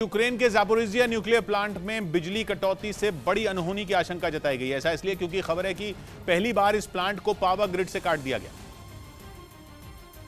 Ukraine के Zaporizhzhia nuclear plant में बिजली कटौती से बड़ी अनहोनी की आशंका जताई गई है। ऐसा इसलिए क्योंकि खबर है कि पहली बार इस प्लांट को पावर ग्रिड से काट दिया गया,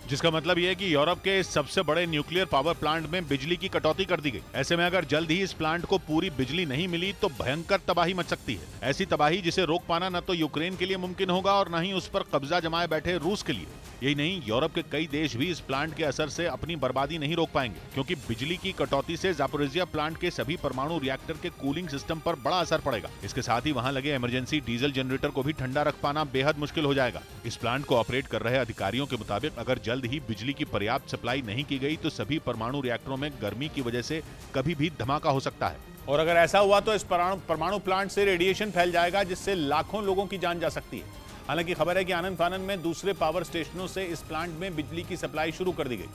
जिसका मतलब यह है कि यूरोप के सबसे बड़े न्यूक्लियर पावर प्लांट में बिजली की कटौती कर दी गई। ऐसे में अगर जल्द ही इस प्लांट को पूरी बिजली नहीं मिली तो भयंकर तबाही मच सकती है। ऐसी तबाही जिसे रोक पाना न तो यूक्रेन के लिए मुमकिन होगा और न ही उस पर कब्जा जमाए बैठे रूस के लिए। यही नहीं, यूरोप के कई देश भी इस प्लांट के असर से अपनी बर्बादी नहीं रोक पाएंगे, क्योंकि बिजली की कटौती से ज़ापोरिज़िया प्लांट के सभी परमाणु रिएक्टर के कूलिंग सिस्टम पर बड़ा असर पड़ेगा। इसके साथ ही वहां लगे इमरजेंसी डीजल जनरेटर को भी ठंडा रख पाना बेहद मुश्किल हो जाएगा। इस प्लांट को ऑपरेट कर रहे अधिकारियों के मुताबिक अगर जल्द ही बिजली की पर्याप्त सप्लाई नहीं की गई तो सभी परमाणु रिएक्टरों में गर्मी की वजह से कभी भी धमाका हो सकता है। और अगर ऐसा हुआ तो इस परमाणु प्लांट से रेडिएशन फैल जाएगा, जिससे लाखों लोगों की जान जा सकती है। हालांकि खबर है कि आनन फानन में दूसरे पावर स्टेशनों से इस प्लांट में बिजली की सप्लाई शुरू कर दी गई,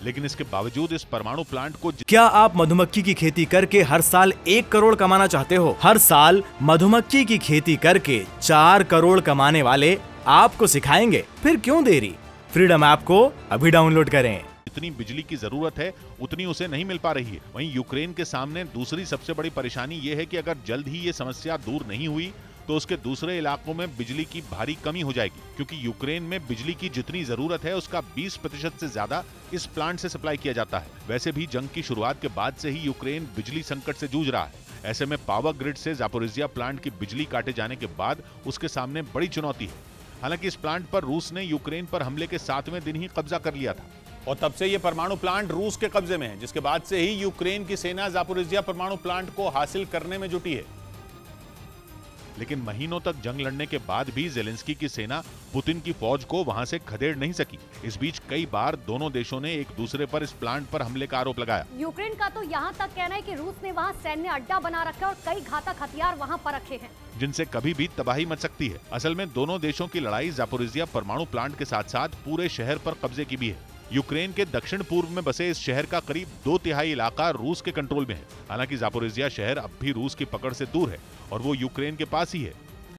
लेकिन इसके बावजूद इस परमाणु प्लांट को क्या आप मधुमक्खी की खेती करके हर साल 1 करोड़ कमाना चाहते हो? हर साल मधुमक्खी की खेती करके 4 करोड़ कमाने वाले आपको सिखाएंगे। फिर क्यों देरी? फ्रीडम ऐप को अभी डाउनलोड करें। जितनी बिजली की जरूरत है उतनी उसे नहीं मिल पा रही है। वहीं यूक्रेन के सामने दूसरी सबसे बड़ी परेशानी ये है कि अगर जल्द ही ये समस्या दूर नहीं हुई तो उसके दूसरे इलाकों में बिजली की भारी कमी हो जाएगी, क्योंकि यूक्रेन में बिजली की जितनी जरूरत है उसका 20% से ज्यादा इस प्लांट से सप्लाई किया जाता है। वैसे भी जंग की शुरुआत के बाद से ही यूक्रेन बिजली संकट से जूझ रहा है। ऐसे में पावर ग्रिड से ज़ापोरिज़िया प्लांट की बिजली काटे जाने के बाद उसके सामने बड़ी चुनौती है। हालांकि इस प्लांट पर रूस ने यूक्रेन पर हमले के 7वें दिन ही कब्जा कर लिया था और तब से ये परमाणु प्लांट रूस के कब्जे में है, जिसके बाद से ही यूक्रेन की सेना ज़ापोरिज़िया परमाणु प्लांट को हासिल करने में जुटी है। लेकिन महीनों तक जंग लड़ने के बाद भी ज़ेलेंस्की की सेना पुतिन की फौज को वहां से खदेड़ नहीं सकी। इस बीच कई बार दोनों देशों ने एक दूसरे पर इस प्लांट पर हमले का आरोप लगाया। यूक्रेन का तो यहाँ तक कहना है कि रूस ने वहाँ सैन्य अड्डा बना रखा है और कई घातक हथियार वहाँ पर रखे हैं, जिनसे कभी भी तबाही मच सकती है। असल में दोनों देशों की लड़ाई ज़ापोरिज़िया परमाणु प्लांट के साथ साथ पूरे शहर पर कब्जे की भी है। यूक्रेन के दक्षिण पूर्व में बसे इस शहर का करीब 2/3 इलाका रूस के कंट्रोल में है। हालांकि ज़ापोरिज़िया शहर अब भी रूस की पकड़ से दूर है और वो यूक्रेन के पास ही है।